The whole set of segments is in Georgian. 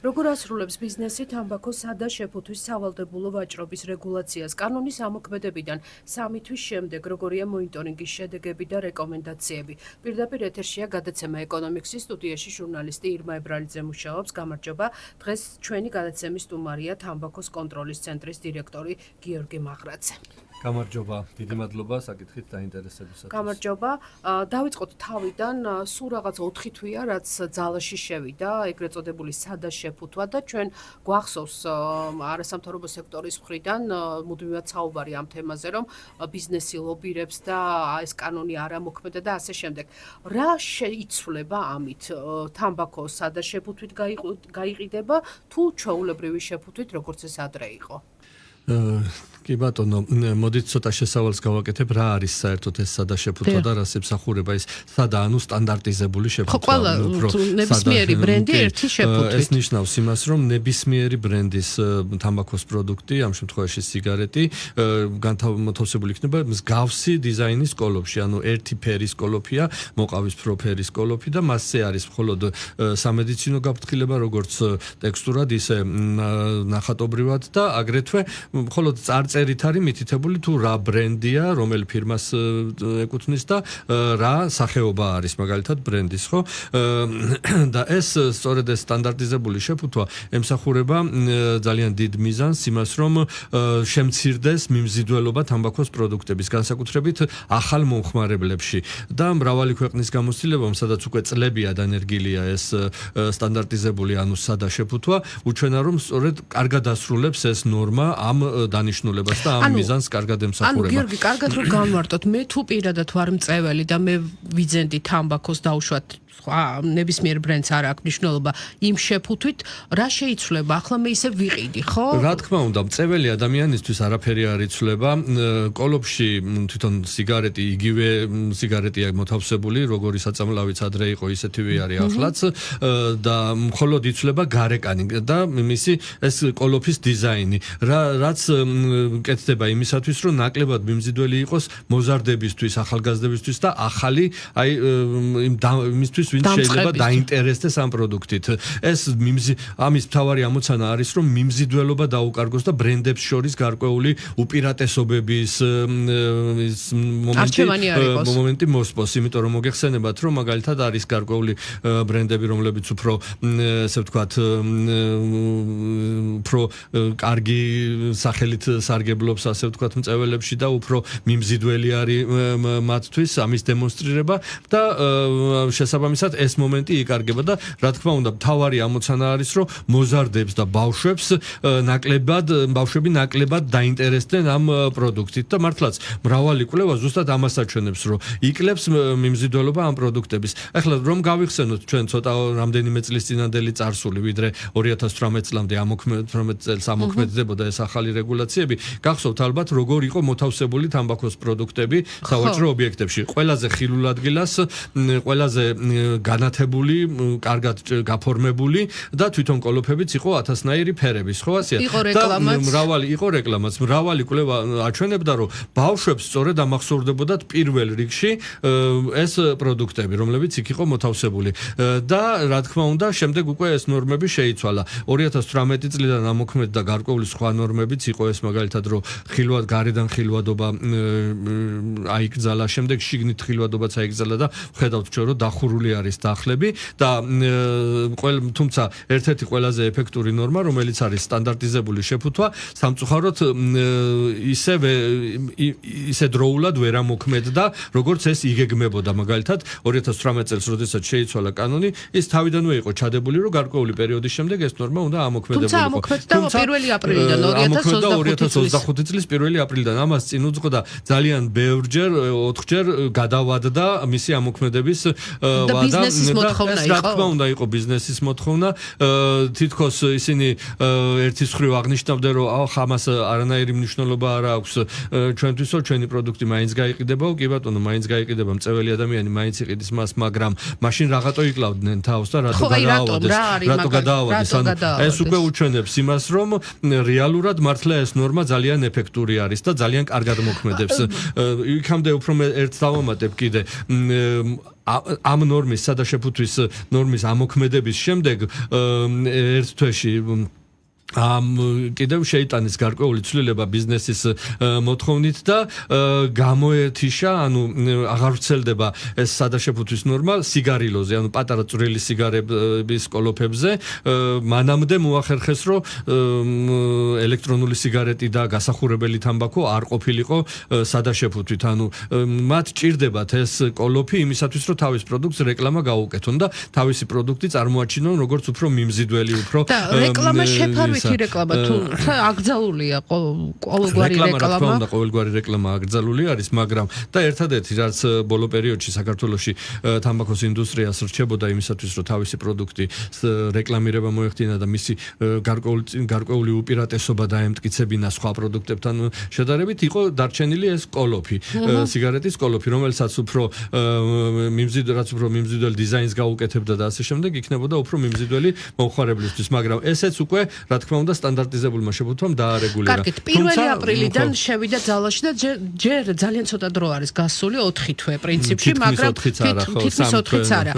როგორ ასრულებს ბიზნესი თამბაქოს სადა შეფუთვის სავალდებულო ვაჭრობის რეგულაციას კანონის ამოქმედებიდან 3 თვის შემდეგ, როგორია მონიტორინგის შედეგები და რეკომენდაციები. პირდაპირ ეთერშია გადაცემა ეკონომიკსის სტუდიაში ჟურნალისტი ირმა ებრალიძე მუშაობს. გამარჯობა. დღეს ჩვენი გადაცემის სტუმარია თამბაქოს კონტროლის ცენტრის დირექტორი გიორგი მაღრაძე. გამარჯობა, დიდი მადლობა საკითხით დაინტერესებისათვის. გამარჯობა. დავიწყოთ თავიდან, სულ რაღაც 4 თვეა, რაც ძალაში შევიდა, ეგრეთ წოდებული სადა შეფუთვა და ჩვენ გვახსოვს არასამთავრობო სექტორის მხრიდან მუდმივად საუბარი ამ თემაზე, რომ ბიზნესი ლობირებს და ეს კანონი არ ამოქმედა და ასე შემდეგ. რა შეიცვლება ამით? თამბაქოს სადა შეფუთვით გაიყიდება თუ ჩვეულებრივი შეფუთვით, როგორც ეს ადრე იყო? კი ბატონო, მოდით ცოტა შესავალს გავაკეთებ, რა არის საერთოდ ეს სადა შეფუთვა და რას ემსახურება ეს სადა, ანუ სტანდარტიზებული შეფუთვა. ყველა ნებისმიერი ბრენდი ერთი შეფუთვით. ეს ნიშნავს იმას, რომ ნებისმიერი ბრენდის თამბაქოს პროდუქტი, ამ შემთხვევაში სიგარეტი, განთავსებული იქნება მსგავსი დიზაინის კოლოფში, ანუ ერთი ფერის კოლოფია, მოყავისფრო ფერის კოლოფი და მასზე არის მხოლოდ სამედიცინო გაფრთხილება, როგორც ტექსტურად, ისე ნახატობრივად და აგრეთვე მხოლოდ წარწერით არის მითითებული თუ რა ბრენდია, რომელ ფირმას ეკუთვნის და რა სახეობა არის მაგალითად ბრენდის, ხო? და ეს სწორედ ეს სტანდარტიზებული შეფუთვა ემსახურება ძალიან დიდ მიზანს იმას, რომ შემცირდეს მიმზიდველობა თამბაქოს პროდუქტების, განსაკუთრებით ახალ მომხმარებლებში და მრავალი ქვეყნის გამოცდილებამ, სადაც უკვე წლებია დანერგილია ეს სტანდარტიზებული, ანუ სადა შეფუთვა, უჩვენა რომ სწორედ კარგად ასრულებს ეს ნორმა ამ დანიშნულებას და ამ მიზანს კარგად ემსახურება. ანუ გიორგი, კარგად რომ განვარტოთ, მე თუ პირადად ვარ მწეველი და მე ვიძენდი თამბაქოს დაუშვათ ნებისმიერ ბრენდს არ აქვს მნიშვნელობა იმ შეფუთვით, რა შეიცვლება? ახლა მე ისე ვიყიდი, ხო? რა თქმა უნდა, მწეველი ადამიანისთვის არაფერი არ იცვლება. კოლოფში თვითონ სიგარეტი იგივე სიგარეტია მოთავსებული, როგორი საწამლავიც ადრე იყო, ისეთივე არის ახლაც და მხოლოდ იცვლება გარეკანი და მისი ეს კოლოფის დიზაინი. რაც კეთდება იმისათვის, რომ ნაკლებად მიმზიდველი იყოს მოზარდებისთვის, ახალგაზრდებისთვის და ახალი აი იმისთვის ვინც შეიძლება დაინტერესდეს ამ პროდუქტით. ეს ამის მთავარი ამოცანა არის, რომ მიმზიდველობა დაუკარგოს და 브რენდებს შორის გარკვეული უპირატესობების მომენტი მოსპოს, იმიტომ რომ მოგეხსენებათ, რომ მაგალითად არის გარკვეული ბრენდები, რომლებიც უფრო ესე ვთქვათ, უფრო კარგი სახელით სარგებლობს, ასე ვთქვათ, მწეველებში და უფრო მიმზიდველი არის მათთვის ამის დემონსტრირება და შესაბამისად ეს მომენტი იკარგება და რა თქმა უნდა მთავარი ამოცანა არის, რომ მოზარდებს და ბავშვებს ბავშვები ნაკლებად დაინტერესდნენ ამ პროდუქტით და მართლაც მრავალი კვლევა ზუსტად ამას აჩვენებს, რომ იკლებს მიმზიდველობა ამ პროდუქტების. ახლა რომ გავიხსენოთ ჩვენ ცოტა რამდენიმე წლის წინანდელი წარსული, ვიდრე 2018 წლამდე ამოქმედდებოდა ეს ახალი რეგულაციები, გახსოვთ ალბათ როგორ იყო მოთავსებული თამბაქოს პროდუქტები სავაჭრო ობიექტებში. ყველაზე ხილულ ადგილას, ყველაზე განათებული, კარგად გაფორმებული და თვითონ კოლოფებიც იყო ათასნაირი ფერების, ხო ასეა? იყო რეკლამაც. მრავალი კვლევა აჩვენებდა, რომ ბავშვებს სწორედ ამახსოვრდებოდათ პირველ რიგში ეს პროდუქტები, რომლებიც იქ იყო მოთავსებული. და რა თქმა უნდა, შემდეგ უკვე ეს ნორმები შეიცვალა. 2018 წლიდან ამოქმედდა გარკვეული სხვა ნორმებიც იყო ეს მაგალითად, რომ გარედან ხილვადობა აიკრძალა, შემდეგ შიგნით ხილვადობაც აიკრძალა და ხედავთ ჩვენ, რომ დახურული არის დახლები და თუმცა ერთ-ერთი ყველაზე ეფექტური ნორმა, რომელიც არის სტანდარტიზებული შეფუთვა, სამწუხაროდ ისე დროულად ვერ ამოქმედდა, როგორც ეს იგეგმებოდა. მაგალითად, 2018 წელს, როდესაც შეიცვალა კანონი, ის თავიდანვე იყო ჩადებული, რომ გარკვეული პერიოდის შემდეგ ეს ნორმა უნდა ამოქმედებულიყო. თუმცა ამოქმედდა 1 აპრილიდან 2025 წლის 1 აპრილიდან. ამას წინ უძღოდა ძალიან ბევრჯერ, 4ჯერ გადავადდა მისი ამოქმედების ვადა და რა თქმა უნდა იყო ბიზნესის მოთხოვნა. თითქოს ისინი ერთის მხრივ აღნიშნავდნენ, რომ ამას არანაირი მნიშვნელობა არ აქვს ჩვენთვისო, ჩვენი პროდუქტი მაინც გაიყიდებაო, კი ბატონო, მაინც გაიყიდება, მწეველი ადამიანი მაინც იყიდის მას, მაგრამ მაშინ რაღაცო იკლავდნენ თავს და რატო გადაავადეს. ეს უკვე უჩვენებს იმას, რომ რეალურად მართლა ეს ნორმა ძალიან ეფექტური არის და ძალიან კარგად მოქმედებს. იქამდე უფრო ერთს დავამატებ კიდე ამ ნორმის სადაშეფუთვის ნორმის ამოქმედების შემდეგ ერთ თვეში კიდევ შეიტანის გარკვეული ცვლილება ბიზნესის მოთხოვნით და გამოეთიშა, ანუ აღარ ვრცელდება ეს სადაშეფუთვის ნორმა სიგარილოზე, ანუ პატარა წვრილი სიგარების კოლოფებზე, მანამდე მოახერხეს, რომ ელექტრონული სიგარეტი და გასახურებელი თამბაქო არ ყოფილიყო სადაშეფუთვით, ანუ მათ ჭირდებათ ეს კოლოფი იმისათვის, რომ თავის პროდუქტს რეკლამა გაუკეთონ და თავისი პროდუქტი წარმოაჩინონ როგორც უფრო მიმზიდველი, უფრო რეკლამა შეფარვითი რეკლამა თუ აკრძალულია ყოველგვარი რეკლამა. რა თქმა უნდა, ყოველგვარი რეკლამა აკრძალული არის, მაგრამ და ერთადერთი რაც ბოლო პერიოდში საქართველოში თამბაქოს ინდუსტრიას რჩებოდა იმისათვის, რომ თავისი პროდუქტი რეკლამირება მოეხდინა და მისი გარკვეული უპირატესობა დაემტკიცებინა სხვა პროდუქტებთან შედარებით, იყო დარჩენილი ეს კოლოფი, სიგარეტის კოლოფი, რომელსაც უფრო მიმზიდველი დიზაინს გაუკეთებდა და ასე შემდეგ, იქნებოდა უფრო მიმზიდველი მომხმარებლისთვის, მაგრამ ესეც უკვე, რა თქმა უნდა, სტანდარტიზებულმა შეფუთვამ დაარეგულირა. კარგით, 1 აპრილიდან შევიდა ძალაში და ჯერ ძალიან ცოტა დრო არის გასული 4 თვე პრინციპში, მაგრამ თითქმის 4-იც არა.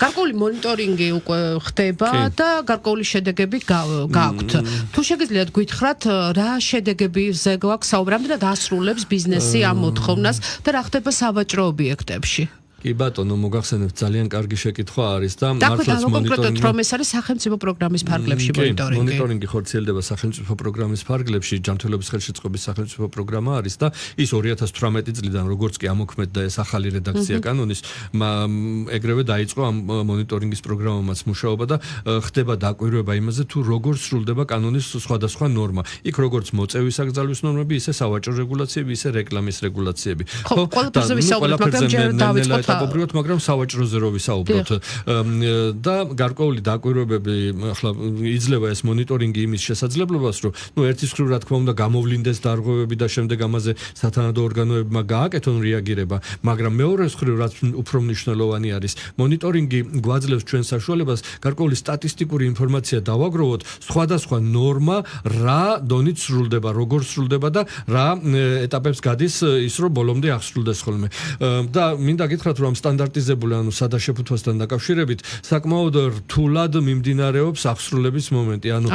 გარკვეული მონიტორინგი უკვე ხდება და გარკვეული შედეგები გაქვთ. თუ შეგიძლიათ გვითხრათ, რა შედეგებზე გვაქვს საუბრობთ და დასრულებს ბიზნესი ამ მოთხოვნას და რა ხდება სავაჭრო ობიექტებში? კი ბატონო, მოგახსენებთ, ძალიან კარგი შეკითხვა არის და მართლაც მონიტორინგი, რომ ეს არის სახელმწიფო პროგრამის ფარგლებში მონიტორინგი. მონიტორინგი ხორციელდება სახელმწიფო პროგრამის ფარგლებში, ჯანმრთელობის ხელშეწყობის სახელმწიფო პროგრამა არის და ის 2018 წლიდან როგორც კი ამოქმედდა ეს ახალი რედაქცია კანონის, ეგრევე დაიწყო ამ მონიტორინგის პროგრამამაც მუშაობა და ხდება დაკვირვება იმაზე, თუ როგორ სრულდება კანონის სხვადასხვა ნორმა. იქ როგორც მოწევის აკრძალვის ნორმები, ისე სავაჭრო რეგულაციები, ისე რეკლამის რეგულაციები. ხო, ყველაფერზე ვისაუბრებთ, მაგრამ ჯერ დავიწყოთ აპრობრიოთ, მაგრამ სავაჭროზე რო ვისაუბროთ და გარკვეული დაკვირვებები ახლა იძლევა ეს მონიტორინგი იმის შესაძლებლობას, რომ ერთის მხრივ რა თქმა უნდა გამოვლინდეს დარღვევები და შემდეგ ამაზე სათანადო ორგანოებმა გააკეთონ რეაგირება, მაგრამ მეორეს მხრივ რაც უფრო მნიშვნელოვანი არის, მონიტორინგი გვაძლევს ჩვენ საშუალებას გარკვეული სტატისტიკური ინფორმაცია დავაგროვოთ სხვადასხვა ნორმა რა დონით სრულდება, როგორ სრულდება და რა ეტაპებს გადის ის, რომ ბოლომდე აღსრულდეს ხოლმე. და მინდა გითხრათ, რომ სტანდარტიზებული, ანუ სადაშეფუთვასთან დაკავშირებით საკმაოდ რთულად მიმდინარეობს აღსრულების მომენტი. ანუ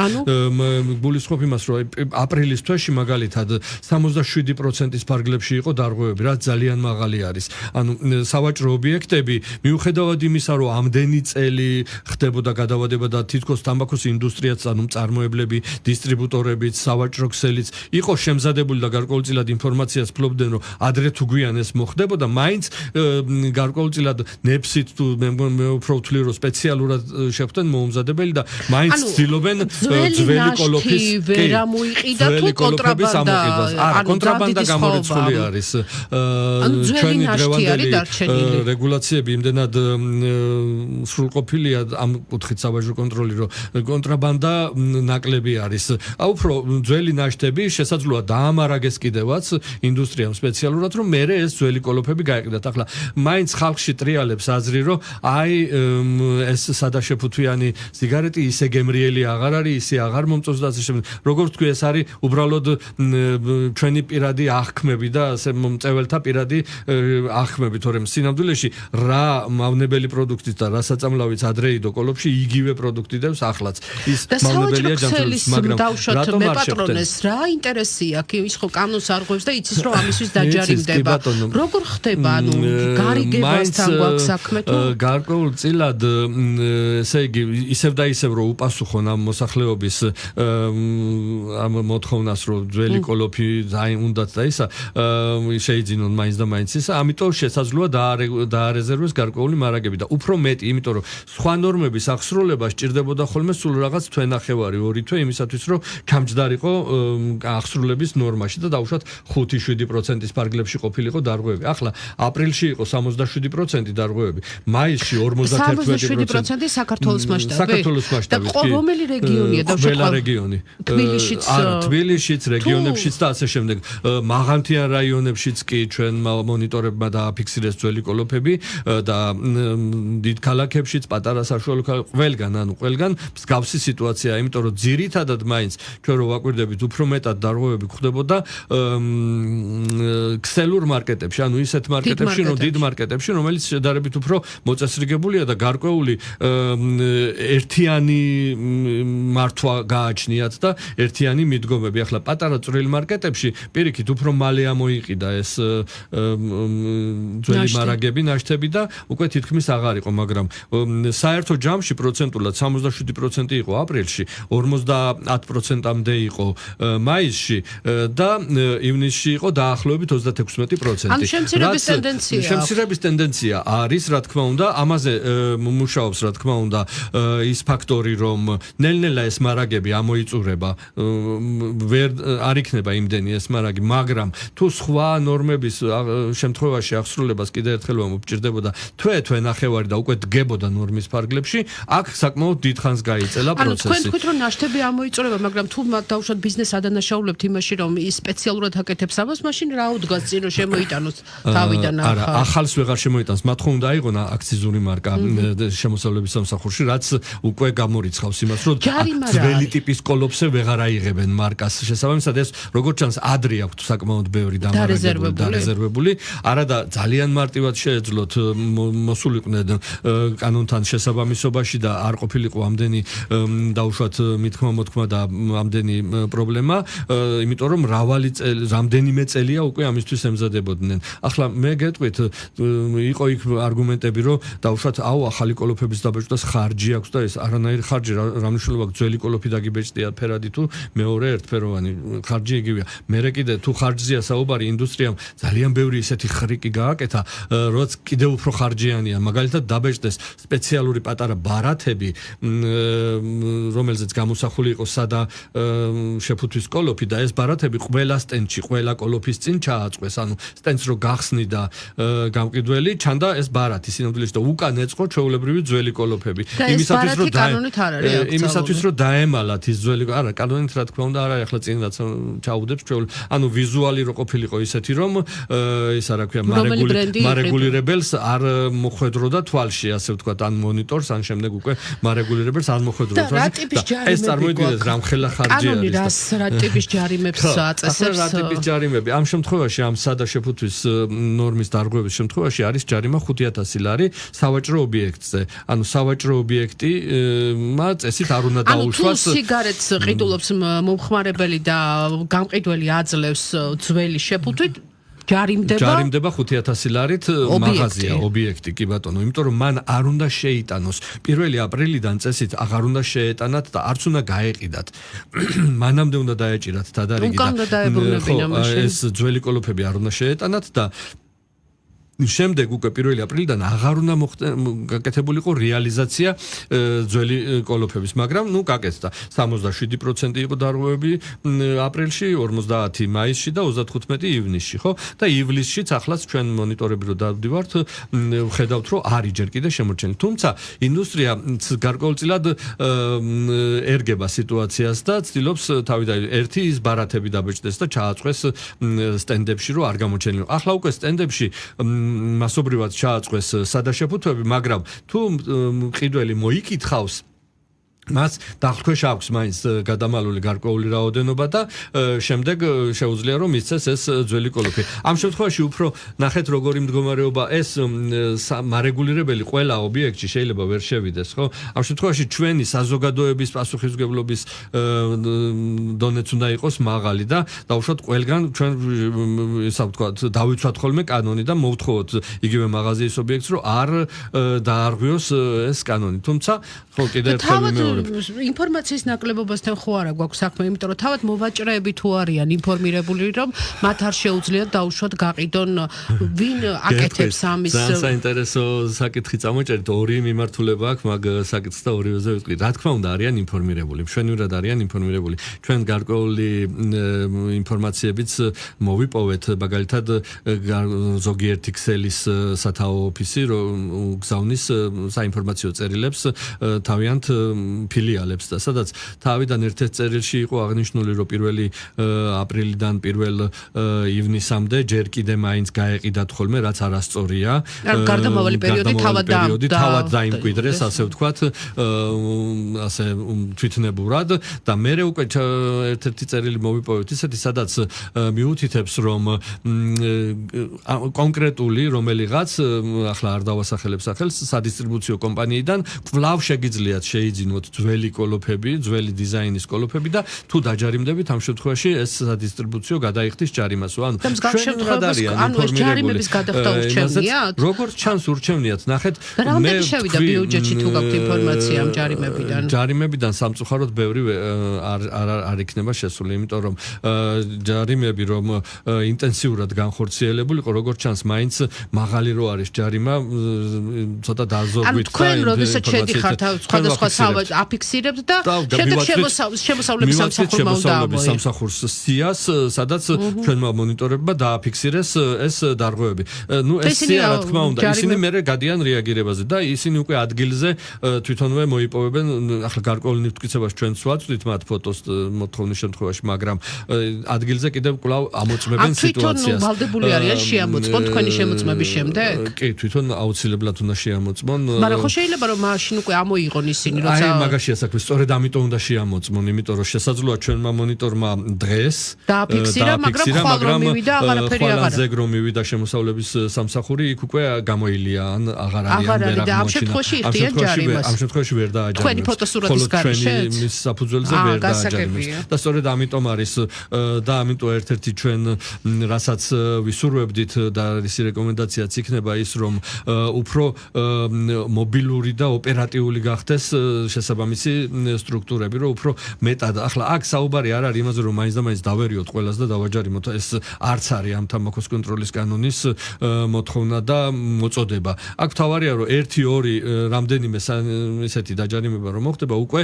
გულისხმობ იმას, რომ აპრილის თვეში მაგალითად 77%-ის ფარგლებში იყო დარღვევები, რაც ძალიან მაღალი არის. ანუ სავაჭრო ობიექტები, მიუხედავად იმისა, რომ ამდენი წელი ხდებოდა გადავადება და თითქოს თამბაქოს ინდუსტრიაც, ანუ მწარმოებლები, დისტრიბუტორებიც, სავაჭრო ქსელიც იყო შემზადებული და გარკვეულწილად ინფორმაციას ფლობდნენ, რომ ადრე თუ გვიან ეს მოხდებოდა, მაინც გარკვეულწილად ნეფსით თუ მე უფრო ვთვლი, რომ სპეციალურად შეხვდნენ მოუმზადებელი და მაინც ცდილობენ ძველი კოლოფის ვერამოიყიდა თუ კონტრაბანდა. არა, კონტრაბანდა გამორიცხული არის. ჩვენი დღევანდელი რეგულაციები იმდენად სრულყოფილია ამ კუთხით სავაჭრო კონტროლი, რომ კონტრაბანდა ნაკლები არის. უფრო ძველი ნაშთები შესაძლოა დაამარაგეს კიდევაც ინდუსტრიამ სპეციალურად, რომ მერე ეს ძველი კოლოფები გაეყიდათ. ახლა მაინც ხალხში ტრიალებს აზრი, რომ აი ეს სადაშეფუთვიანი სიგარეტი ისე გემრიელი აღარ არის, ისე აღარ მომწონს და ასე შემდეგ. როგორც თქვი, ეს არის უბრალოდ ჩვენი პირადი აღქმები და ასე მომწეველთა პირადი აღქმები, თორემ სინამდვილეში რა მავნებელი პროდუქტიც და რა საწამლავიც ადრე იდო კოლოფში იგივე პროდუქტი დევს ახლაც. ის მავნებელია ჯანმრთელობის, მაგრამ რატომ არ შეხვდენს? რა ინტერესი აქვს? ის ხო კანონს არღვევს და იცის, რომ ამისთვის დაჯარიმდება. როგორ ხდება? ანუ გარიგებასთან გვაქვს საქმე თუ გარკვეულწილად ესე იგი ისევ და ისევ რომ უპასუხონ ამ მოსახლეობის ამ მოთხოვნას, რომ ძველი კოლოფი უნდათ და ისა შეიძინონ მაინც და მაინც ისა, ამიტომ შესაძლოა დაარეზერვოს გარკვეული მარაგები და უფრო მეტი, იმიტომ რომ სხვა ნორმების აღსრულება სჭირდებოდა ხოლმე სულ რაღაც თვენახევარი, 2 თვე იმისათვის, რომ ჩამჯდარიყო აღსრულების ნორმაში და დაუშვათ 5-7%-ის ფარგლებში ყოფილიყო დარღვევები. ახლა აპრილში იყო 67% დარღვევები, მაისში 51% საქართველოს მასშტაბით. საქართველოს მასშტაბით. და რომელი რეგიონია და ყველა რეგიონი. არა, თბილისშიც, რეგიონებშიც და ასე შემდეგ. მაღალმთიან რაიონებშიც კი ჩვენ მონიტორებმა დააფიქსირეს ძველი კოლოფები და დიდ ქალაქებშიც, პატარა საშუალო ყველგან, ანუ ყველგან მსგავსი სიტუაციაა, იმიტომ რომ ძირითადად მაინც ჩვენ რო ვაკვირდებით, უფრო მეტად დარღვევები გვხდებოდა ქსელურ მარკეტებში, ანუ ისეთ მარკეტებში, რომ დიდ მარკეტებში მარკეტებში, რომელიც შედარებით უფრო მოწესრიგებულია და გარკვეული ერთიანი მართვა გააჩნიათ და ერთიანი მიდგომები. ახლა პატარა წვრილი მარკეტებში პირიქით უფრო მალე ამოიყიდა ეს ძველი მარაგები, ნაშთები და უკვე თითქმის აღარ იყო, მაგრამ საერთო ჯამში პროცენტულად 67% იყო აპრილში, 50%-მდე იყო მაისში და ივნისში იყო დაახლოებით 36%. ან შემცირების ტენდენცია. შემცირების ტენდენცია არის, რა თქმა უნდა, ამაზე მუშაობს, რა თქმა უნდა, ის ფაქტორი, რომ ნელ-ნელა ეს მარაგები ამოიწურება, ვერ არ იქნება იმდენი ეს მარაგი, მაგრამ თუ სხვა ნორმების შემთხვევაში აღსრულებას კიდე ერთხელ მომჭირდებოდა თვე ნახევარი და უკვე დგებოდა ნორმის ფარგლებში, აქ საკმაოდ დიდხანს გაიწელა პროცესი. თქვენ თქვით, რომ ნაშთები ამოიწურება, მაგრამ თუ დაუშვათ ბიზნეს ადანაშაულებთ იმაში, რომ ის სპეციალურად აკეთებს ამას, მაშინ რა უდგას წინ რომ შემოიტანოს თავიდან ახალ? არა, ახალს ვეღარ შემოიტანს. მათ ხომ უნდა აიღონა აქციზური მარკა შემოსავლების სამსახურში, რაც უკვე გამორიცხავს იმას, რომ ძველი ტიპის კოლოფზე ვეღარ აიღებენ მარკას. შესაბამისად ეს როგორც ჩანს ადრე აქვთ საკმაოდ ბევრი დარეზერვებული. არა და ძალიან მარტივად შეეძლოთ მოსულიყვნენ კანონთან შესაბამისობაში და არ ყოფილიყო ამდენი დაუშვათ მithქმა-მოთქმა და ამდენი პრობლემა, იმიტომ რომ რამდენიმე წელია უკვე ამისთვის ემზადებოდნენ. ახლა მე გეტყვით, იყო იქ არგუმენტები, რომ დაუშვათ ახალი კოლოფების დაბეჭდას ხარჯი აქვს და ეს არანაირი ხარჯი რა მნიშვნელობა აქვს, ძველი კოლოფი დაგიბეჭდია ფერადი თუ მეორე ერთფეროვანი, ხარჯი იგივეა. მერე კიდე თუ ხარჯზეა საუბარი, ინდუსტრიამ ძალიან ბევრი ისეთი ხრიკი გააკეთა, რაც კიდევ უფრო ხარჯიანია. მაგალითად დაბეჭდეს სპეციალური პატარა ბარათები, რომელზეც გამოსახული იყო სადა შეფუთვის კოლოფი და ეს ბარათები ყველა სტენდში, ყველა კოლოფის წინ ჩააწყვეს, ანუ სტენდს რო გახსნი და გამყიდველი, ჩანდა ეს ბარათი სინამდვილეში და უკან ეწყო ჩვეულებრივი ძველი კოლოფები. იმისათვის რომ დაემალათ ის ძველი, არა, კანონით რა თქმა უნდა არ არის, ახლა წინ რაც ჩაუდებს ჩვეულებრივ, ანუ ვიზუალი რო ყოფილიყო ისეთი, რომ ისა რა ქვია, მარეგულირებელს არ მოხვედროდა თვალში, ასე ვთქვათ, ან მონიტორს, ან შემდეგ უკვე მარეგულირებელს არ მოხვედროდა თვალში. ეს წარმოიდგინეთ რამხელა ხარჯი არის. რა ტიპის ჯარიმებს აწესებს? რა ტიპის ჯარიმები? ამ შემთხვევაში, ამ სადა შეფუთვის ნორმის დარღვევის შემთხვევაში არის ჯარიმა 5000 ლარი სავაჭრო ობიექტზე. ანუ სავაჭრო ობიექტი წესით არ უნდა დაუშვას. თუ სიგარეტს ყიდულობს მომხმარებელი და გამყიდველი აძლევს ძველი შეფუთვით, ჯარიმდება 5000 ლარით მაღაზია, ობიექტი, კი ბატონო, იმიტომ რომ მან არ უნდა შეიტანოს 1 აპრილიდან წესით აღარ უნდა შეეტანათ და არც უნდა გაეყიდათ. მანამდე უნდა დაეჭირათ თადარიგი და ეს ძველი კოლოფები არ უნდა შეეტანათ და შემდეგ უკვე 1 აპრილიდან აღარ უნდა გაკეთებულიყო რეალიზაცია ძველი კოლოფების, მაგრამ გაკეთდა. 67% იყო დარღვევები აპრილში, 50 მაისში და 35 ივნისში, ხო? და ივლისშიც ახლაც ჩვენ მონიტორები რო დავდივართ, ვხედავთ, რომ არის ჯერ კიდე შემორჩენილი. თუმცა ინდუსტრია გარკვეულწილად ერგება სიტუაციას და ცდილობს თავიდან ერთი ის ბარათები დაბეჭდეს და ჩააწყვეს სტენდებში, რომ არ გამოჩენილიყო. ახლა უკვე სტენდებში მასობრივად ჩააწყვეს სადაშეფუთვები, მაგრამ თუ მყიდველი მოიკითხავს მას დახქვეშ აქვს მაინც გადამალული გარკვეული რაოდენობა და შემდეგ შეუძლია რომ მისცეს ეს ძველი კოლოფი. ამ შემთხვევაში უფრო ნახეთ როგორი მდგომარეობა ეს მარეგულირებელი ყველა ობიექტში შეიძლება ვერ შევიდეს, ხო? ამ შემთხვევაში ჩვენი საზოგადოების პასუხისმგებლობის დონეც უნდა იყოს მაღალი და დაუშვათ ყველგან ჩვენ ისა ვთქვათ დავიცვათ ხოლმე კანონი და მოვთხოვოთ იგივე მაღაზიის ობიექტს რომ არ დაარღვიოს ეს კანონი. თუმცა ხო კიდე ერთხელ ინფორმაციის ნაკლებობასთან ხო არა გვაქვს საქმე, იმიტომ რომ თავად მოვაჭრეები თუ არიან ინფორმირებული, რომ მათ არ შეუძლიათ დაუშვათ გაყიდონ, ვინ აკეთებს ამის. ძალიან საინტერესო საკითხი წამოჭერით, ორი მიმართულება აქვს მაგ საკითხს და ორივეზე ვიტყვი. რა თქმა უნდა არიან ინფორმირებული, მშვენივრად არიან ინფორმირებული. ჩვენ გარკვეული ინფორმაციებიც მოვიპოვეთ, მაგალითად ზოგიერთი ქსელის სათაო ოფისი რომ გზავნის საინფორმაციო წერილებს თავიანთ ფილიალებს და სადაც თავიდან ერთ-ერთ წერილში იყო აღნიშნული, რომ 1 აპრილიდან 1 ივნისამდე ჯერ კიდე მაინც გაეყიდათ ხოლმე, რაც არასწორია. გარდამავალი პერიოდი თავად დაიმკვიდრეს, ასე ვთქვათ, ასე თვითნებურად და მერე უკვე ერთ-ერთი წერილი მოვიპოვეთ ისეთი, სადაც მიუთითებს, რომ კონკრეტული რომელიღაც, ახლა არ დავასახელებ სახელს, სადისტრიბუციო კომპანიიდან კვლავ შეგიძლიათ შეიძინოთ ძველი კოლოფები, ძველი დიზაინის კოლოფები და თუ დაჯარიმდებით, ამ შემთხვევაში ეს სადისტრიბუციო გადაიხდის ჯარიმას. ანუ ეს ჯარიმების გადახდა ურჩევნიათ? როგორც ჩანს ურჩევნიათ, ნახეთ, რამდენი შევიდა ბიუჯეტში თუ გაქვთ ინფორმაცია ამ ჯარიმებიდან? ჯარიმებიდან სამწუხაროდ ბევრი არ იქნება შესული, იმიტომ რომ ჯარიმები რომ ინტენსიურად განხორციელებული იყო, როგორც ჩანს, მაინც მაღალი რო არის ჯარიმა, ცოტა დაზოგვით და თქვენ როდესაც შედიხართ სხვადასხვა აფიქსირებთ და შემდეგ შემოსავლების სამსახურმა უნდა ამოიღოს სამსახურს სიას, სადაც ჩვენმა მონიტორებმა დააფიქსირეს ეს დარღვევები. ნუ ეს სია რა თქმა უნდა, ისინი მერე გადიან რეაგირებაზე და ისინი უკვე ადგილზე თვითონვე მოიპოვებენ, ახლა გარკვეული მტკიცებას ჩვენც ვაწვდით მათ ფოტოს მოთხოვნის შემთხვევაში, მაგრამ ადგილზე კიდევ კვლავ ამოწმებენ სიტუაციას. თვითონ ვალდებული არიან შეამოწმონ თქვენი შემოწმების შემდეგ? კი, თვითონ აუცილებლად უნდა შეამოწმონ. მაგრამ ხო შეიძლება რომ მაშინ უკვე ამოიღონ ისინი, როცა აი მაგაშია საქმე, სწორედ ამიტომ უნდა შეამოწმონ, იმიტომ რომ შესაძლოა ჩვენმა მონიტორმა დღეს დააფიქსირა, მაგრამ ხვალ რომ მივიდა, აღარაფერი აღარა. ზეგ რომ მივიდა შემოსავლების სამსახური, იქ უკვე გამოილია, ან აღარ არიან ვერ აღმოჩინა. ამ შემთხვევაში იხდიან ჯარიმას. ამ შემთხვევაში ვერ დააჯარიმეს. თქვენი ფოტოსურათის გარეშე მის საფუძველზე ვერ დააჯარიმეს. და სწორედ ამიტომ არის და ამიტომ ერთ-ერთი ჩვენ რასაც ვისურვებდით და ისი რეკომენდაციაც იქნება ის, რომ უფრო მობილური და ოპერატიული გახდეს შესაბამისი სტრუქტურები, რომ უფრო მეტად ახლა აქ საუბარი არ არის იმაზე, რომ მაინც და მაინც დავერიოთ ყველას და დავაჯარიმოთ. ეს არც არის ამ თამბაქოს კონტროლის კანონის მოთხოვნა და მოწოდება. აქ თავარია, რომ 1-2 რამდენიმე ესეთი დაჯარიმება რომ მოხდება, უკვე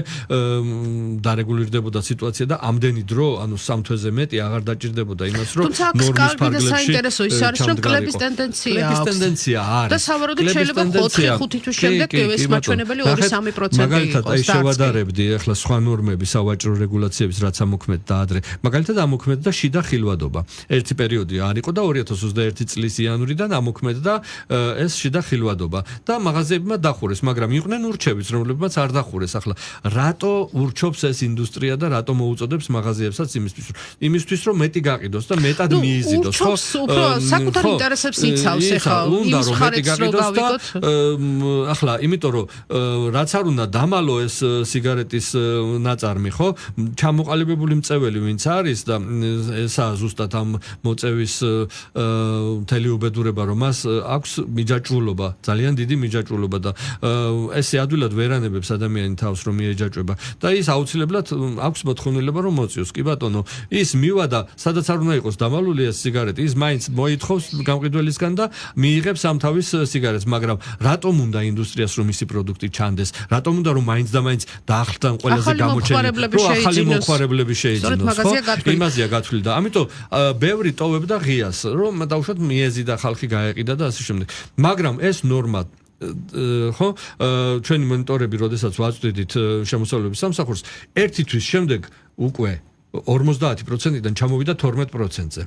დარეგულირდებოდა სიტუაცია და ამდენი დრო, ანუ 3 თვეზე მეტი აღარ დაჭირდებოდა იმას, რომ ნორმის ფარგლებში საინტერესო ის არის, რომ კლების ტენდენცია აქვს. კლების ტენდენცია არის. და სავარაუდოდ შეიძლება 4-5 თვის შემდეგ ეს მაჩვენებელი 2-3% მაგალითად, აი იყოს. შევადარებდი ახლა სხვა ნორმები, სავაჭრო რეგულაციების, რაც ამოქმედდა ადრე. მაგალითად, ამოქმედდა შიდა ხილვადობა. ერთი პერიოდი არ იყო და 2021 წლის იანვრიდან ამოქმედდა ეს შიდა ხილვადობა და მაღაზიებმა დახურეს, მაგრამ იყვნენ ურჩევიც, რომლებმაც არ დახურეს. ახლა რატო ურჩობს ეს ინდუსტრია და რატო მოუწოდებს მაღაზიებსაც იმისთვის, რომ მეტი გაყიდოს და მეტად მიიზიდოს, ხო? უფრო საკუთარ ინტერესებს იცავს ახლა იმის ხარებს რო გავიგოთ. ახლა, იმიტომ რომ რაც არ უნდა დამალო ეს სიგარეტის ნაწარმი, ხო? ჩამოყალიბებული მწეველი ვინც არის და ესაა ზუსტად ამ მოწევის მთელი უბედურება, რომ მას აქვს მიჯაჭვულობა, ძალიან დიდი მიჯაჭვულობა და ესე ადვილად ვერანებებს ადამიანი თავს რომ მიეჯაჭვება და ის აუცილებლად აქვს მოთხოვნილება რომ მოწიოს. კი ბატონო, ის მივა და სადაც არ უნდა იყოს დამალული ეს სიგარეტი, ის მაინც მოითხოვს გამყიდველისგან და მიიღებს ამ თავის სიგარეტს, მაგრამ რატომ უნდა ინდუსტრიას რომ ისი პროდუქტი ჩანდეს? რატომ უნდა რომ მაინც და მაინც დაახლთან ყველაზე გამოჩენილი რომ ახალი მომხმარებლები შეიძინოს, ხო? იმაზეა გათვლილი და ამიტომ ბევრი ტოვებდა ღიას, რომ დაუშვათ მიეზი და ხალხი გაეყიდა და ასე შემდეგ. მაგრამ ეს ნორმა ხო ჩვენი მონიტორები როდესაც ვაწვდით შემოსავლების სამსახურს, ერთი თვის შემდეგ უკვე 50%-დან ჩამოვიდა 12%-ზე.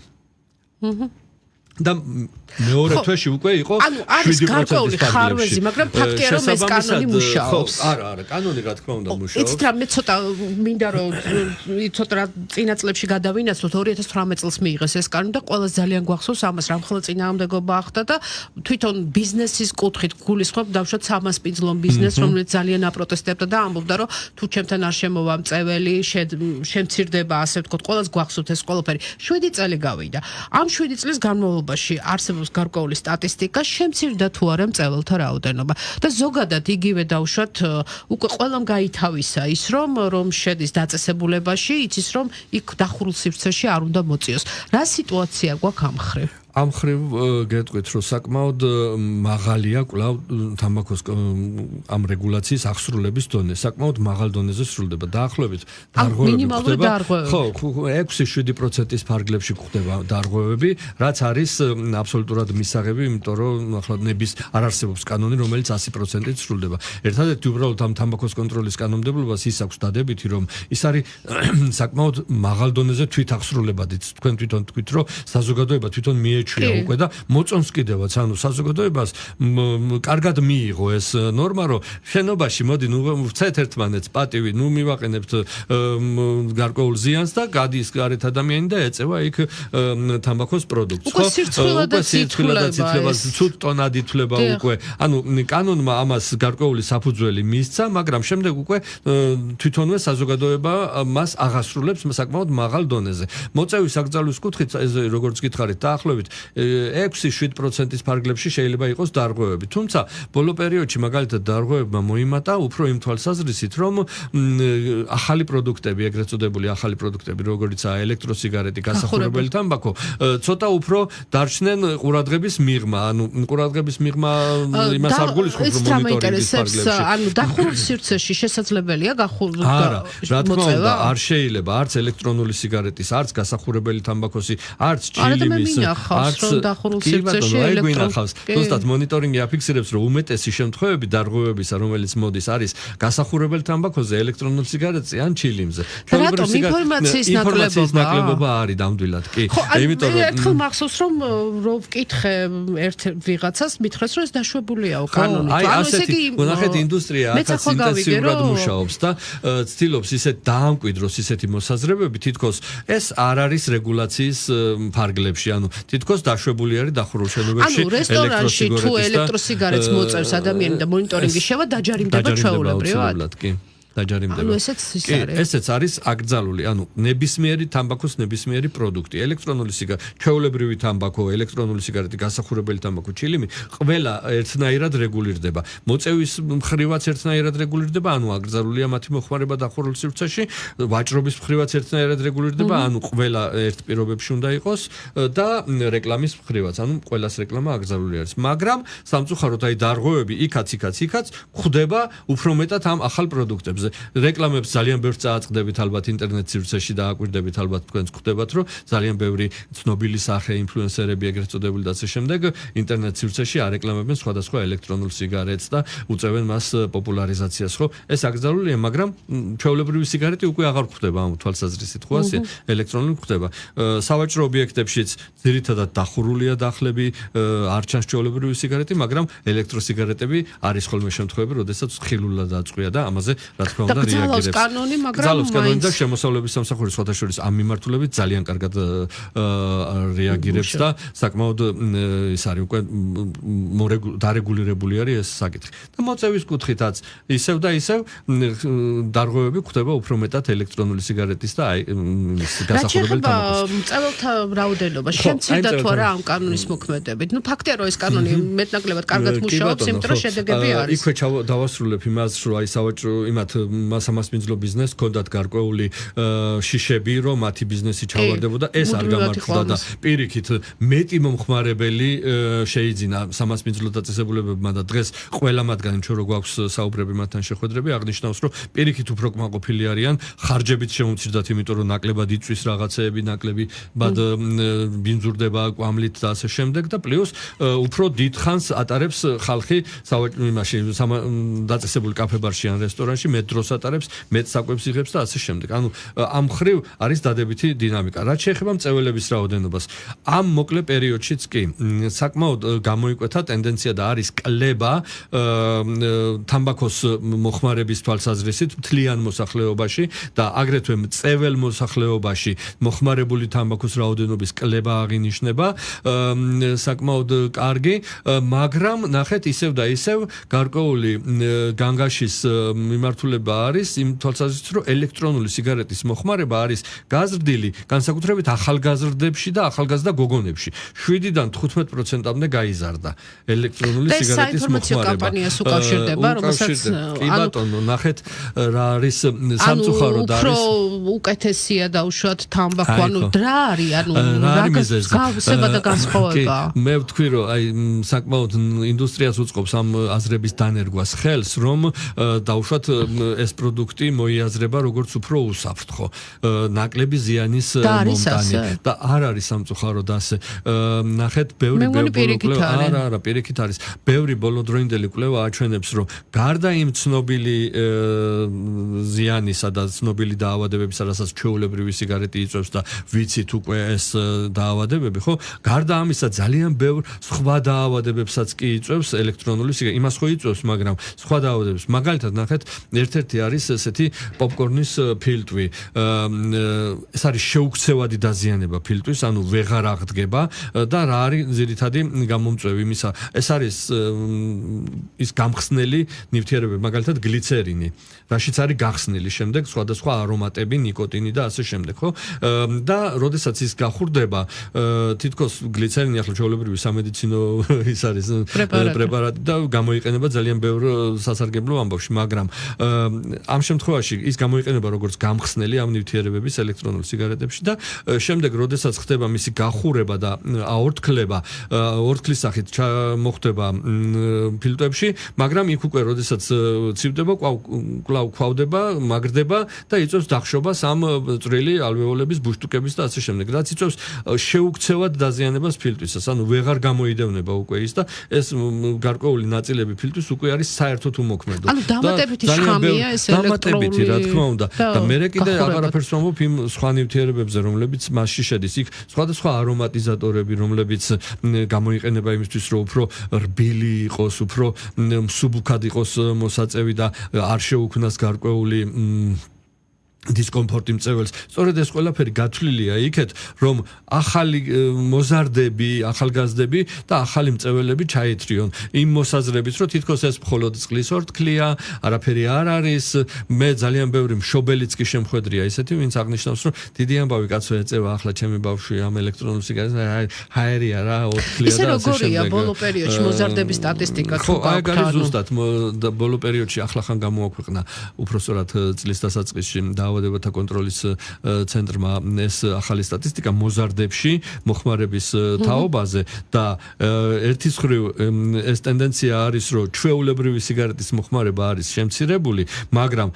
და მეორე თვეში უკვე იყო 7%. ანუ არის გარკვეული ხარვეზი, მაგრამ ფაქტია რომ ეს კანონი მუშაობს. არა, კანონი რა თქმა უნდა მუშაობს. იცით რა, მე ცოტა მინდა რომ ცოტა წინა წლებში გადავინაცვლოთ, 2018 წელს მიიღეს ეს კანონი და ყველას ძალიან გვახსოვს ამას, რა მხოლოდ წინააღმდეგობა ახდა და თვითონ ბიზნესის კუთხით გულისხმობ დავშოთ სამასპინძლო ბიზნესს, რომელიც ძალიან აპროტესტებდა და ამბობდა, რომ თუ ჩემთან არ შემოვა მწეველი, შემცირდება, ასე ვთქვათ, ყველას გვახსოვთ ეს ყველაფერი. 7 წელი გავიდა. ამ 7 წლის განმავლობაში არსებობს გარკვეული სტატისტიკა, შემცირდა თუ არა მწეველთა რაოდენობა და ზოგადად იგივე დავუშვათ უკვე ყველამ გაითავისა ის რომ შედის დაწესებულებაში, იცის რომ იქ დახურულ სივრცეში არ უნდა მოწიოს. რა სიტუაცია გვაქვს ამ მხრივ? ამ ხრივ გეტყვით, რომ საკმაოდ მაღალია კვლავ თამბაქოს ამ რეგულაციის აღსრულების დონე, საკმაოდ მაღალ დონეზე სრულდება. დაახლოებით დარღვევები ხდება. ხო, 6-7%-ის ფარგლებში ხდება დარღვევები, რაც არის აბსოლუტურად მისაღები, იმიტომ რომ ახლა ნების არ არსებობს კანონი, რომელიც 100%-ით სრულდება. ერთადერთი უბრალოდ ამ თამბაქოს კონტროლის კანონმდებლობას ის აქვს დადებითი, რომ ის არის საკმაოდ მაღალ დონეზე თვითაღსრულებადით. თქვენ თვითონ თქვით, რომ საზოგადოება თვითონ მიეჩვია უკვე და მოწონს კიდევაც, ანუ საზოგადოებას კარგად მიიღო ეს ნორმა, რომ შენობაში მოდი ნუ ვცეთ ერთმანეთს პატივი, ნუ მივაყენებთ გარკვეულ ზიანს და გადის გარეთ ადამიანი და ეწევა იქ თამბაქოს პროდუქტს. უკვე სირცვილადაც ცუდ ტონად ითვლება უკვე. ანუ კანონმა ამას გარკვეული საფუძველი მისცა, მაგრამ შემდეგ უკვე თვითონვე საზოგადოება მას აღასრულებს საკმაოდ მაღალ დონეზე. მოწევის აკრძალვის კუთხით როგორც გითხარით, დაახლოებით 6-7%-ის ფარგლებში შეიძლება იყოს დარღვევები. თუმცა ბოლო პერიოდში მაგალითად დარღვევებმა მოიმატა უფრო იმ თვალსაზრისით, რომ ახალი პროდუქტები, ეგრეთ წოდებული ახალი პროდუქტები, როგორიცაა ელექტროსიგარეტი, გასახურებელი თამბაქო, ცოტა უფრო დარჩნენ ყურადღების მიღმა. ანუ ყურადღების მიღმა იმას არ გულისხმობს, რომ მონიტორინგის ფარგლებში. ანუ დახურულ სივრცეში შესაძლებელია არა, რა თქმა უნდა, არ შეიძლება არც ელექტრონული სიგარეტის, არც გასახურებელი თამბაქოსი, არც ჭილიმის, არც დახურულ სივრცეში ელექტრონული. ზუსტად მონიტორინგი აფიქსირებს, რომ უმეტესი შემთხვევები დარღვევებისა, რომელიც მოდის, არის გასახურებელ თამბაქოზე, ელექტრონულ სიგარეტზე ან ჭილიმზე. რატომ ინფორმაციის ნაკლებობა არის ნამდვილად, კი. იმიტომ რომ ერთხელ მახსოვს, რომ ვკითხე ერთ ვიღაცას, მითხრეს, რომ ეს დაშვებულია კანონით. ანუ ესე იგი, ნახეთ, ინდუსტრია აქაც ინტენსიურად მუშაობს და ცდილობს ისეთ დაამკვიდროს ისეთი მოსაზრებები, თითქოს ეს არ არის რეგულაციის ფარგლებში, ანუ თითქოს დაშვებული არის დახურულ შენობებში რესტორანში თუ ელექტროსიგარეტს მოწევს ადამიანი და მონიტორინგი შევა დაჯარიმდება ჩვეულებრივად. კი. დაჯარიმდება. ესეც ის არის. ესეც არის აკრძალული, ანუ ნებისმიერი თამბაქოს ნებისმიერი პროდუქტი, ელექტრონული სიგარეტი, ჩვეულებრივი თამბაქო, ელექტრონული სიგარეტი, გასახურებელი თამბაქო, ჭილიმი, ყველა ერთნაირად რეგულირდება. მოწევის მხრივაც ერთნაირად რეგულირდება, ანუ აკრძალულია მათი მოხმარება დახურულ სივრცეში, ვაჭრობის მხრივაც ერთნაირად რეგულირდება, ანუ ყველა ერთ პირობებში უნდა იყოს და რეკლამის მხრივაც, ანუ ყველას რეკლამა აკრძალული არის. მაგრამ სამწუხაროდ აი დარღვევები იქაც ხდება უფრო მეტად ამ ახალ პროდუქტებზე. რეკლამებს ძალიან ბევრს წააწყდებით ალბათ ინტერნეტ სივრცეში და აკვირდებით ალბათ თქვენც ხვდებათ, რომ ძალიან ბევრი ცნობილი სახე ინფლუენსერები ეგრეთ წოდებული და ასე შემდეგ ინტერნეტ სივრცეში არეკლამებენ სხვადასხვა ელექტრონულ სიგარეტს და უწევენ მას პოპულარიზაციას, ხო? ეს აკრძალულია, მაგრამ ჩვეულებრივი სიგარეტი უკვე აღარ ხვდება ამ თვალსაზრისით, ხო ასე? ელექტრონული ხვდება. სავაჭრო ობიექტებშიც ძირითადად დახურულია დახლები, არ ჩანს ჩვეულებრივი სიგარეტი, მაგრამ ელექტროსიგარეტები არის ხოლმე შემთხვევები, როდესაც ხილულად აწყვია და ამაზე რაც თქმა უნდა რეაგირებს. გზალავს კანონი და შემოსავლების სამსახური სხვადასხვა ამ მიმართულებით ძალიან კარგად რეაგირებს და საკმაოდ ის არის უკვე დარეგულირებული არის ეს საკითხი. და მოწევის კუთხითაც ისევ და ისევ დარღვევები ხდება უფრო მეტად ელექტრონული სიგარეტის და აი გასახურებელი თამბაქოს. მწეველთა რაოდენობა შემცირდა თუ არა ამ კანონის მოქმედებით? ნუ ფაქტია რომ ეს კანონი მეტნაკლებად კარგად მუშაობს, იმიტომ რომ შედეგები არის. იქვე დავასრულებ იმას, რომ აი სავაჭრო იმათ მასამასპინძლო ბიზნესს ჰქონდათ გარკვეული შიშები, რომ მათი ბიზნესი ჩავარდებოდა, ეს არ გამართლდა და პირიქით მეტი მომხმარებელი შეიძინა სამასპინძლო დაწესებულებებმა და დღეს ყველა მათგანი ჩვენ რო გვაქვს საუბრები მათთან შეხვედრები, აღნიშნავს, რომ პირიქით უფრო კმაყოფილი არიან, ხარჯებით შემომცირდათ, იმიტომ რომ ნაკლებად იწვის რაღაცეები, ნაკლებად ბინძურდება კვამლით და ასე შემდეგ და პლუს უფრო დიდ ხანს ატარებს ხალხი იმაში დაწესებულ კაფე-ბარში ან რესტორანში მეტ დროს ატარებს, მეტ საკვებს იღებს და ასე შემდეგ. ანუ ამ ხრივ არის დადებითი დინამიკა. რაც შეეხება მწეველების რაოდენობას, ამ მოკლე პერიოდშიც კი საკმაოდ გამოიკვეთა ტენდენცია და არის კლება თამბაქოს მოხმარების თვალსაზრისით მთლიან მოსახლეობაში და აგრეთვე მწეվել მოსახლეობაში მოხმარებული თამბაქოს რაოდენობის კლება აღინიშნება, საკმაოდ კარგი, მაგრამ ნახეთ ისევ და ისევ გარკვეული განგაშის მიმართულებით გამოსვლება არის იმ თვალსაზრისით, რომ ელექტრონული სიგარეტის მოხმარება არის გაზრდილი, განსაკუთრებით ახალგაზრდებში და ახალგაზრდა გოგონებში. 7-დან 15%-მდე გაიზარდა ელექტრონული სიგარეტის მოხმარება. კამპანიას უკავშირდება, რომელსაც კი ბატონო, ნახეთ რა არის სამწუხაროდ არის. უფრო უკეთესია დაუშვათ თამბაქო, რა არის, რა მიზეზი? გავსება და განსხვავება. მე ვთქვი, რომ აი საკმაოდ ინდუსტრიას უწყობს ამ აზრების დანერგვას ხელს, რომ დაუშვათ ეს პროდუქტი მოიაზრება როგორც უფრო უსაფრთხო, ნაკლები ზიანის მომტანი და არ არის სამწუხაროდ ასე. ნახეთ, ბევრი არა, პირიქით არის. ბევრი ბოლოდროინდელი კვლევა აჩვენებს, რომ გარდა იმ ცნობილი ზიანისა და ცნობილი დაავადებებისა, რასაც ჩვეულებრივი სიგარეტი იწვევს და ვიცით უკვე ეს დაავადებები, ხო? გარდა ამისა ძალიან ბევრ სხვა დაავადებებსაც კი იწვევს ელექტრონული სიგარეტი. იმას ხო იწვევს, მაგრამ სხვა დაავადებებს. მაგალითად, ნახეთ, ერთ-ერთი არის ესეთი პოპკორნის ფილტვი. ეს არის შეუქცევადი დაზიანება ფილტვის, ანუ ვეღარ აღდგება და რა არის ძირითადი გამომწვევი იმისა. ეს არის ის გამხსნელი ნივთიერებები, მაგალითად გლიცერინი, რაშიც არის გახსნილი შემდეგ სხვადასხვა არომატები, ნიკოტინი და ასე შემდეგ, ხო? და როდესაც ის გახურდება, თითქოს გლიცერინი ახლა ჩვეულებრივი სამედიცინო ის არის პრეპარატი და გამოიყენება ძალიან ბევრ სასარგებლო ამბავში, მაგრამ ამ შემთხვევაში ის გამოიყენება როგორც გამხსნელი ამ ნივთიერებების ელექტრონულ სიგარეტებში და შემდეგ როდესაც ხდება მისი გახურება და აორთქლება, ორთქლის სახით მოხდება ფილტვებში, მაგრამ იქ უკვე როდესაც ცივდება, კვლავ ქვავდება, მაგრდება და იწვევს დახშობას ამ წვრილი ალვეოლების ბუშტუკების და ასე შემდეგ. რაც იწვევს შეუქცევად დაზიანებას ფილტვისას, ანუ ვეღარ გამოიდევნება უკვე ის და ეს გარკვეული ნაწილები ფილტვის უკვე არის საერთოდ უმოქმედო. ანუ დამატებითი შხამია ეს ელექტრონული, რა თქმა უნდა. და მე კიდე აღარაფერს ვამბობ იმ სხვა ნივთიერებებზე, რომლებიც მასში შედის. იქ სხვადასხვა არომატიზატორები, რომლებიც გამოიყენება იმისთვის, რომ უფრო რბილი იყოს, უფრო მსუბუქად იყოს მოსაწევი და არ შეუქმნას გარკვეული დისკომფორტი მწეველს. სწორედ ეს ყველაფერი გათვლილია იქეთ, რომ ახალი მოზარდები, ახალგაზრდები და ახალი მწეველები ჩაითრიონ იმ მოსაზრებით, რომ თითქოს ეს მხოლოდ წყლის ორთქლია, არაფერი არ არის. მე ძალიან ბევრი მშობელიც კი შემხვედრია ისეთი, ვინც აღნიშნავს, რომ დიდი ამბავი კაცო ეწევა ახლა ჩემი ბავშვი ამ ელექტრონულ სიგარეტს, ჰაერია რა, ორთქლია და ასე შემდეგ. ისე როგორია ბოლო პერიოდში მოზარდების სტატისტიკა თუ გაქვთ? ხო, აი არის ზუსტად ბოლო პერიოდში ახლახან გამოაქვეყნა უпроსტად წლის დასაწყისში დაავადებათა კონტროლის ცენტრმა ეს ახალი სტატისტიკა მოზარდებში მოხმარების თაობაზე და ერთის მხრივ ეს ტენდენცია არის, რომ ჩვეულებრივი სიგარეტის მოხმარება არის შემცირებული, მაგრამ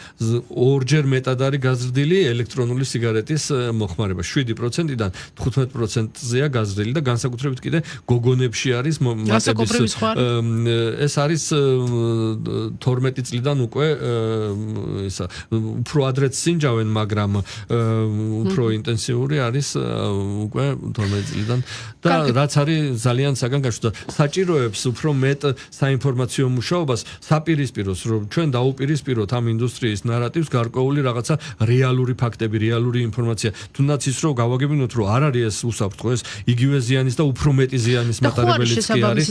ორჯერ მეტად არის გაზრდილი ელექტრონული სიგარეტის მოხმარება. 7%-დან 15%-ზეა გაზრდილი და განსაკუთრებით კიდე გოგონებში არის მატების ეს არის 12 წლიდან უკვე ისა უფრო ადრეც სინჯავენ, მაგრამ უფრო ინტენსიური არის უკვე 12 წლიდან და რაც არის ძალიან საგანგაშო და საჭიროებს უფრო მეტ საინფორმაციო მუშაობას საპირისპიროს, რომ ჩვენ დაუპირისპიროთ ამ ინდუსტრიის ნარატივს გარკვეული რაღაცა რეალური ფაქტები, რეალური ინფორმაცია. თუნდაც ის რომ გავაგებინოთ, რომ არ არის ეს უსაფრთხო, ეს იგივე ზიანის და უფრო მეტი ზიანის მატარებელიც კი არის.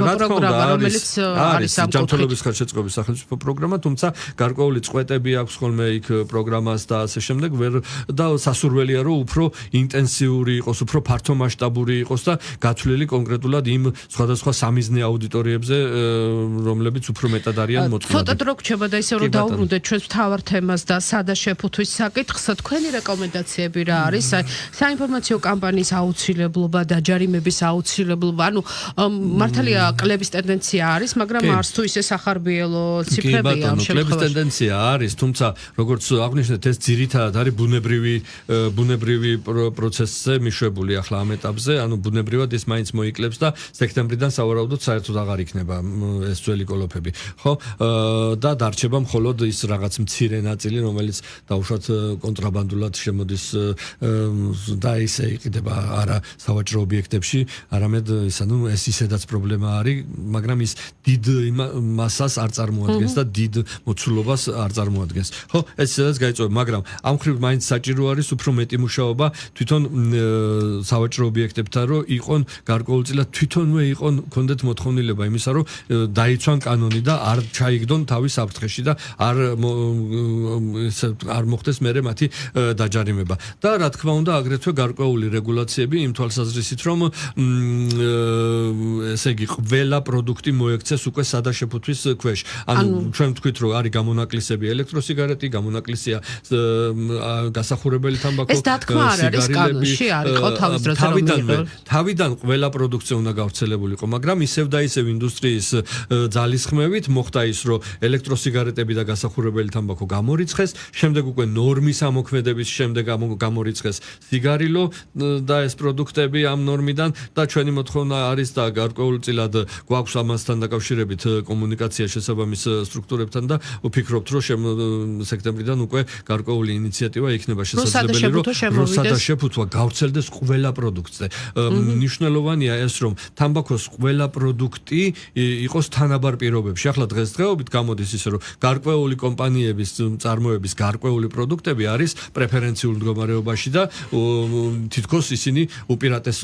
რა თქმა უნდა, რომელიც არის ამ ჯანმრთელობის ხელშეწყობის სახელმწიფო პროგრამა, თუმცა გარკვეული წვეტები აქვს ხოლმე იქ პროგრამას და ასე შემდეგ, და სასურველია, რომ უფრო ინტენსიური იყოს, უფრო ფართო მასშტაბური იყოს და გათვლილი კონკრეტულად იმ სხვადასხვა სამიზნე აუდიტორიებზე, რომლებიც უფრო მეტად არიან მოწყობილი. ცოტა დრო გრჩება და ისე რომ დავუბრუნდეთ ჩვენს მთავარ თემას და სადა შეფუთვის საკითხს, თქვენი რეკომენდაციები რა არის? საინფორმაციო კამპანიის აუცილებლობა, დაჯარიმების აუცილებლობა, ანუ მართალია კლების ტენდენცია არის, მაგრამ არც თუ ისე სახარბიელო ციფრებია ამ შემთხვევაში. კლების ტენდენცია არის, თუმცა როგორც აღნიშნეთ, ეს ძირითადად არის ბუნებრივი პროცესზე მიშვებული ახლა ამ ეტაპზე, ანუ ბუნებრივად ის მაინც მოიკლებს და სექტემბრიდან სავარაუდოდ საერთოდ აღარ იქნება ეს ძველი კოლოფები, ხო? და დარჩება მხოლოდ ის რაღაც მცირე ნაწილი, რომელიც დაუშვათ კონტრაბანდულად შემოდის და ისე იყიდება არა სავაჭრო ობიექტებში, არამედ ეს ისედაც პრობლემა არის, მაგრამ ის დიდ მასას არ წარმოადგენს და დიდ მოცულობას არ წარმოადგენს. ხო, ეს ისედაც გაიწვია, მაგრამ ამ ხრივ მაინც საჭირო არის უფრო მეტი მუშაობა თვითონ სავაჭრო ობიექტებთან, რომ იყონ გარკვეულწილად თვითონვე იყონ კონდეთ მოთხოვნილება იმისა, რომ დაიცვან კანონი და არ ჩაიგდონ თავის საფრთხეში და არ მოხდეს მერე მათი დაჯარიმება. და რა თქმა უნდა, აგრეთვე გარკვეული რეგულაციები იმ თვალსაზრისით, რომ ესე იგი ყველა პროდუქტი მოექცეს უკვე სადაშეფუთვის ქვეშ. ანუ ჩვენ ვთქვით, რომ არის გამონაკლისები ელექტროსიგარეტი, გამონაკლისია გასახურებელი თამბაქო, ეს დათქმა არ არის კანონში, არ იყო თავის დროზე რომ თავიდან ყველა პროდუქცია უნდა გავრცელებულიყო, მაგრამ ისევ და ისევ ინდუსტრიის ძალისხმევით მოხდა ის, რომ ელექტროსიგარეტები და გასახურებელი თამბაქო გამორიცხეს, შემდეგ უკვე ნორმის ამოქმედების შემდეგ გამორიცხეს სიგარილო და ეს პროდუქტები ამ ნორმიდან და ჩვენი მოთხოვნა არის და გარკვეულწილად გვაქვს ამასთან დაკავშირებით კომუნიკაცია შესაბამის სტრუქტურებთან და ვფიქრობთ, რომ სექტემბრიდან უკვე გარკვეული ინიციატივა იქნება შესაძლებელი, რომ სადაშეფუთვა გავრცელდეს ყველა პროდუქტზე. მნიშვნელოვანია ეს, რომ თამბაქოს ყველა პროდუქტი იყოს თანაბარ პირობებში. ახლა დღესდღეობით გამოდის ისე, რომ გარკვეული კომპანიების წარმოების გარკვეული პროდუქტები არის პრეფერენციულ მდგომარეობაში და თითქოს ისინი უპირატეს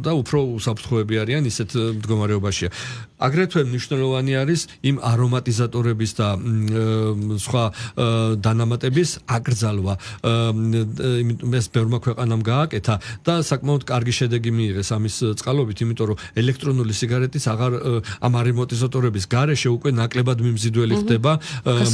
და უფრო უსაფრთხოები არიან ისეთ მდგომარეობაშია. აგრეთვე მნიშვნელოვანი არის იმ არომატიზატორების და სხვა დანამატების აკრძალვა. ეს ბევრმა ქვეყანამ გააკეთა და საკმაოდ კარგი შედეგი მიიღეს ამის წყალობით, იმიტომ რომ ელექტრონული სიგარეტის ამ არომატიზატორების გარეშე უკვე ნაკლებად მიმზიდველი ხდება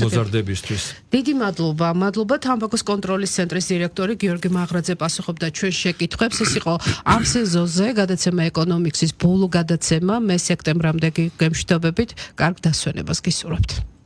მოზარდებისთვის. დიდი მადლობა თამბაქოს კონტროლის ცენტრის დირექტორი გიორგი მაღრაძე პასუხობდა ჩვენ შეკითხვებს. ეს იყო ამ სეზონზე გადაცემა ეკონომიქსის ბოლო გადაცემა. მე სექტემბრამდე გემშვიდობებით, კარგ დასვენებას გისურვებთ.